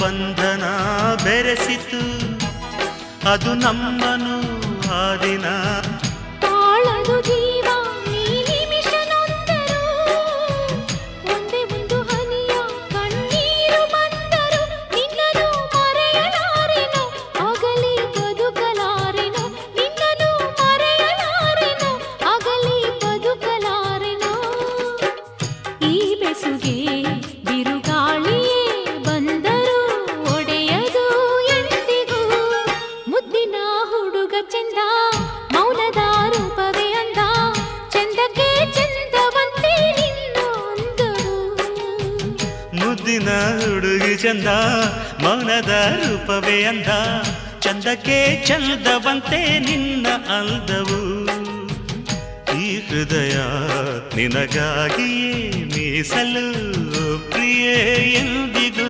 ಬಂಧನ ಬೆರೆಸಿತು ಅದು ನಮ್ಮನು ಆ ದಿನ ತಾಳದು ಜೀವ ಈ ನಿಮಿಷ ನೊಂದರು ಒಂದೇ ಒಂದು ಹನಿಯ ಕಣ್ಣೀರು ಬಂದರು ನಿನ್ನನು ಮರೆಯಲಾರೆನು ಆಗಲಿ ಬದುಕಲಾರೆನು ನಿನ್ನನು ಮರೆಯಲಾರೆನು ಆಗಲಿ ಬದುಕಲಾರೆನು ಈ ಬೆಸುಗೆ ಬಿರುಗಾಳಿಯೇ ಬಂದರು ಒಡೆಯದು ಎಂದಿಗೂ ಮುದ್ದಿನ ಹುಡುಗ ಚಂದ ಮೌನದ ರೂಪವೇ ಅಂದ ಚಂದಕ್ಕೆ ಚಂದವಂತೆ ನಿನ್ನ ಅಂದರು ಮುದ್ದಿನ ಹುಡುಗಿ ಚಂದ ಮೌನದ ರೂಪವೇ ಅಂದ ಚಂದಕ್ಕೆ ಚಂದವಂತೆ ನಿನ್ನ ಅಂದವು ಈ ಹೃದಯ ನಿನಗಾಗಿಯೇ ಮೀಸಲು ಪ್ರಿಯೆ ಎಂದಿಗೂ